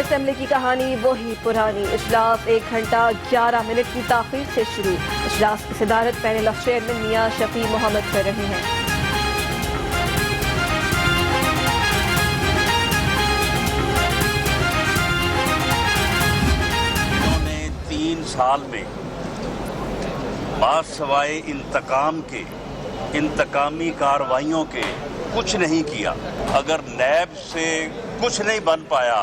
Assembly की कहानी वही पुरानी। इजलास 1 घंटा 11 मिनट की ताखीर से शुरू। इजलास की सदारत पैनल ऑफ चेयरमैन मियां शफी मोहम्मद कर रहे हैं। उन्होंने 3 साल में बासवाए इंतकाम के, इंतकामी कार्रवाइयों के कुछ नहीं किया। अगर नैब से कुछ नहीं बन पाया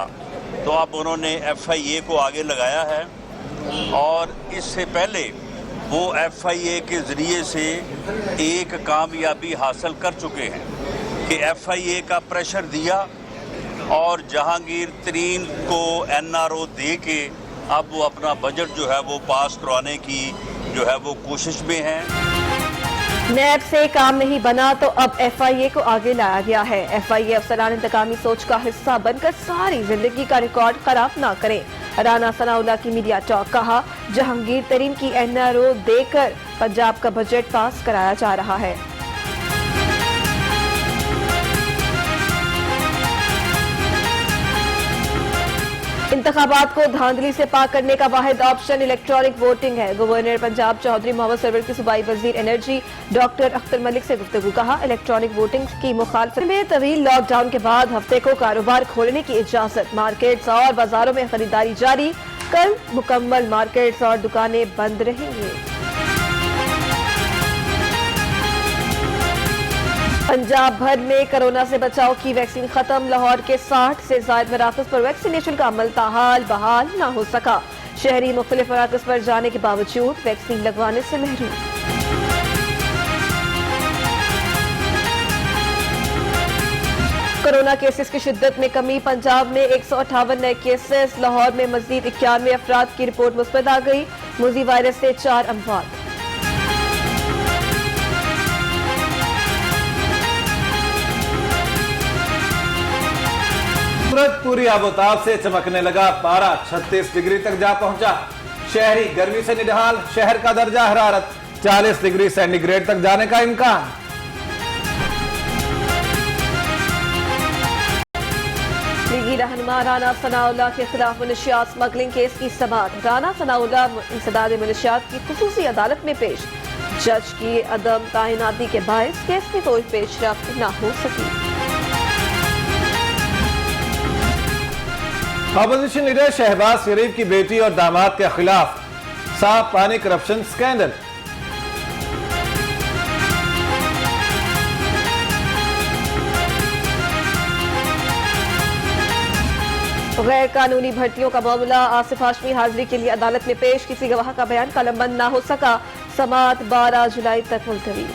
तो अब उन्होंने FIA को आगे लगाया है और इससे पहले वो FIA के ज़रिए से एक कामयाबी हासिल कर चुके हैं कि FIA का प्रेशर दिया और जहांगीर तरीन को NRO दे के अब वो अपना बजट जो है वो पास करवाने की जो है वो कोशिश में है। नैब से काम नहीं बना तो अब FIA को आगे लाया गया है। FIA अफसरान इंतकामी सोच का हिस्सा बनकर सारी जिंदगी का रिकॉर्ड खराब ना करें। राना सनाउल्लाह की मीडिया टॉक। कहा, जहांगीर तरीन की NRO देकर पंजाब का बजट पास कराया जा रहा है। इंतखाबात को धांधली से पाक करने का वाहिद ऑप्शन इलेक्ट्रॉनिक वोटिंग है। गवर्नर पंजाब चौधरी मोहम्मद सरवर की सूबाई वजीर एनर्जी डॉक्टर अख्तर मलिक से गुफ्तगू। कहा, इलेक्ट्रॉनिक वोटिंग की मुखालफत में तवील लॉकडाउन के बाद हफ्ते को कारोबार खोलने की इजाजत। मार्केट्स और बाजारों में खरीदारी जारी। कल मुकम्मल मार्केट्स और दुकानें बंद रहेंगी। पंजाब भर में कोरोना से बचाव की वैक्सीन खत्म। लाहौर के 60 से ज्यादा मराकज पर वैक्सीनेशन का अमल ताहाल बहाल न हो सका। शहरी मुख्तलिफ मराकज पर जाने के बावजूद वैक्सीन लगवाने से महरूम। कोरोना केसेस की शिद्दत में कमी। पंजाब में 158 नए केसेस। लाहौर में मजीद 91 अफराद की रिपोर्ट मुस्बत आ गई। मुजी वायरस से 4 अमवात। पूरी आबोताब से चमकने लगा। पारा 36 डिग्री तक जा पहुंचा। शहरी गर्मी से निढाल। शहर का दर्जा हरारत 40 डिग्री सेंटीग्रेड तक जाने का इम्कान। लीगी रहनुमा राना सनाउल्लाह के खिलाफ मुनशियात स्मगलिंग केस की समाअत। राना सनाउल्लाह इंसदाद मुनशियात की खुसूसी अदालत में पेश। जज की अदम ताइनाती के बायस केस में कोई पेशरफ्त न हो सकी। अपोजिशन लीडर शहबाज शरीफ की बेटी और दामाद के खिलाफ साफ पानी करप्शन स्कैंडल। गैर कानूनी भर्तियों का मामला। आसिफ हाशमी हाजिरी के लिए अदालत में पेश। किसी गवाह का बयान कलमबंद न हो सका। समाअत 12 जुलाई तक मुलतवी।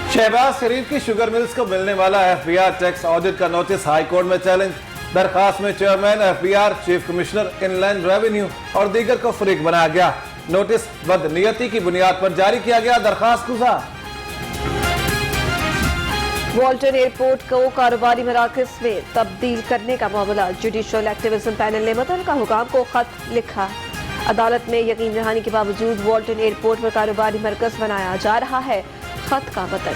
शहबाज शरीफ की शुगर मिल्स को मिलने वाला FBR टैक्स ऑडिट का नोटिस हाई कोर्ट में चैलेंज। दरखास्त में chairman FBR, chief commissioner inland revenue और दीगर को फरीक बनाया गया। नोटिस बदनीयती की बुनियाद पर जारी किया गया। दरखास्त गुजार। वाल्टन एयरपोर्ट को कारोबारी मराकज में तब्दील करने का मामला। जुडिशल एक्टिविज्म पैनल ने मुतल्लिका हुकाम को खत लिखा। अदालत में यकीन दहानी के बावजूद वाल्टन एयरपोर्ट पर कारोबारी मरकज बनाया जा रहा है। खत का बदल।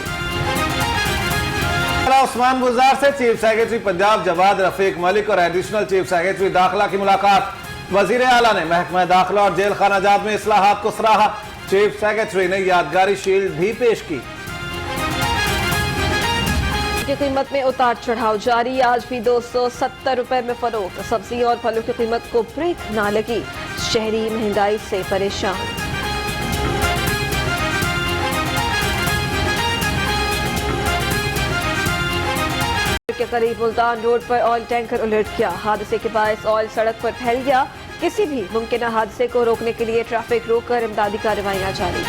उस्मान गुजार से चीफ सेक्रेटरी पंजाब जवाद रफीक मलिक और एडिशनल चीफ सेक्रेटरी दाखिला की मुलाकात। वजीर आला ने महकमा दाखिला और जेल खाना जात में इस्लाहात को सराहा। चीफ सेक्रेटरी ने यादगारी शील्ड भी पेश की। कीमत में उतार चढ़ाव जारी। आज भी 270 रुपए में फरोख्त। सब्जी और फलों की कीमत को ब्रेक ना लगी। शहरी महंगाई से परेशान। के करीब मुल्तान रोड पर ऑयल टैंकर उलट गया। हादसे के बायस ऑयल सड़क पर फैल गया। किसी भी मुमकिन हादसे को रोकने के लिए ट्रैफिक रोककर इमदादी कार्रवाइयां जारी।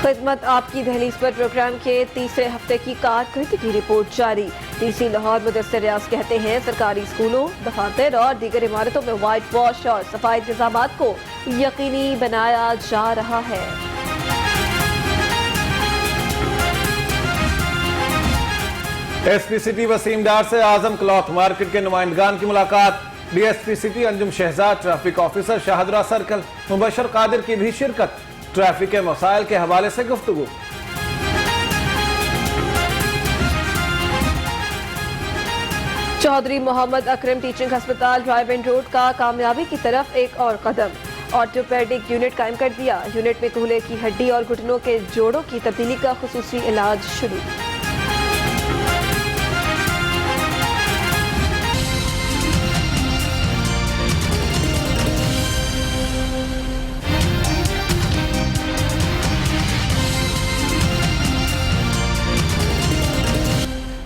खिदमत आपकी दहलीज पर प्रोग्राम के तीसरे हफ्ते की कारकर्दगी रिपोर्ट जारी। DC लाहौर मुदस्सिर रियाज कहते हैं, सरकारी स्कूलों, दफातर और दीगर इमारतों में वाइट वॉश और सफाई इंतजाम को यकीनी बनाया जा रहा है। एसपी सिटी वसीम डार से आजम क्लॉथ मार्केट के नुमाइंदगान की मुलाकात। DSP city Anjum Shahzad, traffic officer Shahdara circle Mubashar Qadir की भी शिरकत। ट्रैफिक के मसाइल के हवाले से गुफ्तगू। चौधरी मोहम्मद अकरम टीचिंग अस्पताल ड्राइव-इन रोड का कामयाबी की तरफ एक और कदम। ऑर्थोपेडिक यूनिट कायम कर दिया। यूनिट में कूल्हे की हड्डी और घुटनों के जोड़ों की तब्दीली का खुसूसी इलाज शुरू।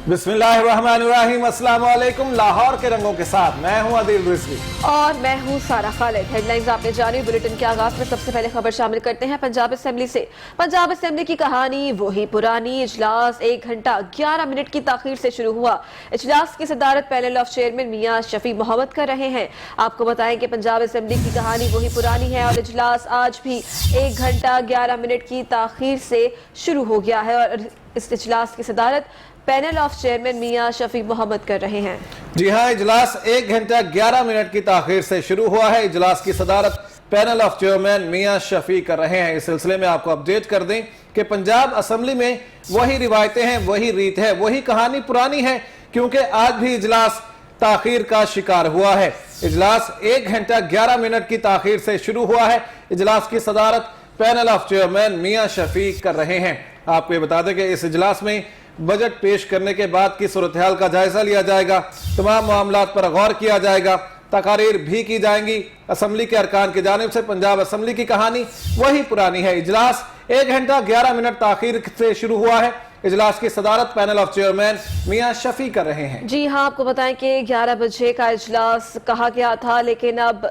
बिस्मिल्लाहिर्रहमानिर्रहीम, अस्सलाम वालेकुम। लाहौर के रंगों के साथ मैं हूं आदिल रिजवी और मैं हूं सारा खालिद। हेडलाइंस आपने जानी। बुलेटिन के आगाज में सबसे पहले खबर शामिल करते हैं पंजाब असेंबली से। पंजाब असेंबली की कहानी वही पुरानी। इजलास 1 घंटा 11 मिनट की ताखीर से शुरू हुआ। इजलास की सदारत पैनल ऑफ चेयरमैन मियां शफी मोहम्मद कर रहे हैं। आपको बताएं कि पंजाब असेंबली की कहानी वही पुरानी है और इजलास आज भी 1 घंटा 11 मिनट की ताखीर से शुरू हो गया है और इस इजलास की सदारत पैनल ऑफ चेयरमैन मियां शफी मोहम्मद कर रहे हैं। जी हां, इजलास 1 घंटा 11 मिनट की ताखीर से शुरू हुआ है। इजलास की सदारत पैनल ऑफ चेयरमैन मियां शफी कर रहे हैं। इस सिलसिले में आपको अपडेट कर दें कि पंजाब असेंबली में वही रिवायतें हैं, वही रीत है, वही कहानी पुरानी है, क्योंकि आज भी इजलास ताखीर का शिकार हुआ है। इजलास 1 घंटा 11 मिनट की ताखीर से शुरू हुआ है। इजलास की सदारत पैनल ऑफ चेयरमैन मियां शफी कर रहे हैं। आपको ये बता दें कि इस इजलास में बजट पेश करने के बाद की सूरत हाल का जायजा लिया जाएगा। तमाम मामलात पर गौर किया जाएगा। तकारीर भी की जाएंगी। असेंबली के अरकान की जानिब से पंजाब असेंबली की कहानी वही पुरानी है। इजलास 1 घंटा 11 मिनट ताखीर से शुरू हुआ है। इजलास की सदारत पैनल ऑफ चेयरमैन मियां शफी कर रहे हैं। जी हाँ, आपको बताएं कि 11 बजे का इजलास कहा गया था, लेकिन अब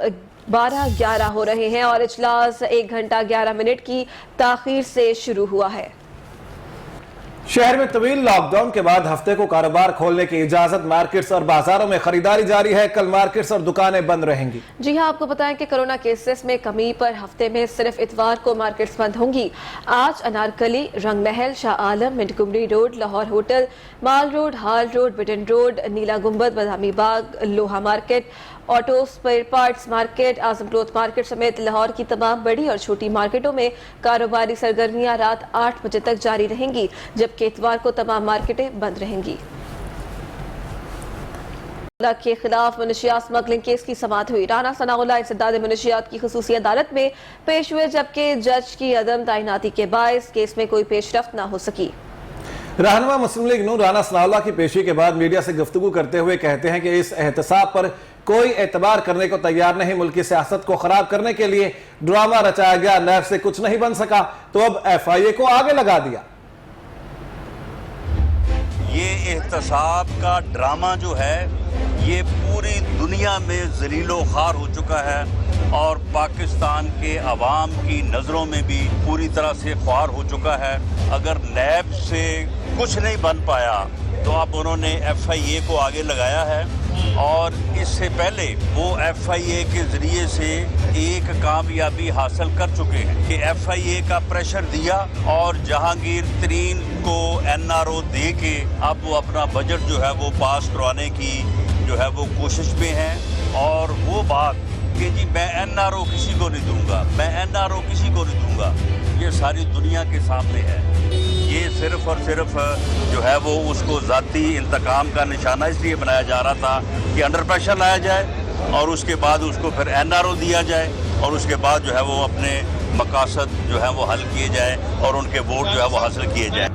12:11 हो रहे हैं और इजलास 1 घंटा 11 मिनट की ताखीर से शुरू हुआ है। शहर में तवील लॉकडाउन के बाद हफ्ते को कारोबार खोलने की इजाजत। मार्केट्स और बाजारों में खरीदारी जारी है। कल मार्केट्स और दुकानें बंद रहेंगी। जी हां, आपको बताएं कि कोरोना केसेस में कमी पर हफ्ते में सिर्फ इतवार को मार्केट्स बंद होंगी। आज Anarkali, Rangmahal, Shah Alam, Montgomery road, Lahore hotel, mall road, hall road, Beadon road, Neela Gumbad, Badami Bagh, Loha market, auto spare parts market, Azam cloth market समेत लाहौर की तमाम बड़ी और छोटी मार्केटों में कारोबारी सरगर्मियां रात 8 बजे तक जारी रहेंगी, जबकि इतवार को तमाम मार्केटें बंद रहेंगी। के खिलाफ मुनशियात स्मगलिंग केस की समाअत हुई। राना सनाउल्लाह इंसदाद मुनशियात की खुसूसी अदालत में पेश हुए, जबकि जज की अदम तैनाती के बायस केस में कोई पेशरफ्त न हो सकी। रहनुमा मुस्लिम लीग नून राना सनाउल्लाह की पेशी के बाद मीडिया से गुफ्तगू करते हुए कहते हैं कि इस एहतसाब पर कोई एतबार करने को तैयार नहीं। मुल्की सियासत को खराब करने के लिए ड्रामा रचाया गया। नैब से कुछ नहीं बन सका तो अब FIA को आगे लगा दिया। ये एहतसाब का ड्रामा जो है ये पूरी दुनिया में जलीलो खार हो चुका है और पाकिस्तान के अवाम की नज़रों में भी पूरी तरह से ख्वार हो चुका है। अगर नैब से कुछ नहीं बन पाया तो अब उन्होंने FIA को आगे लगाया है और इससे पहले वो FIA के ज़रिए से एक कामयाबी हासिल कर चुके हैं कि FIA का प्रेशर दिया और जहांगीर तरीन को NRO दे के अब वो अपना बजट जो है वो पास करवाने की जो है वो कोशिश में है। और वो बात कि जी मैं NRO किसी को नहीं दूंगा, मैं NRO किसी को नहीं दूंगा, ये सारी दुनिया के सामने है। ये सिर्फ और सिर्फ जो है वो उसको ज़ाती इंतकाम का निशाना इसलिए बनाया जा रहा था कि अंडर प्रेशर लाया जाए और उसके बाद उसको फिर NRO दिया जाए और उसके बाद जो है वो अपने मकासद जो है वो हल किए जाए और उनके वोट जो है वो हासिल किए जाए।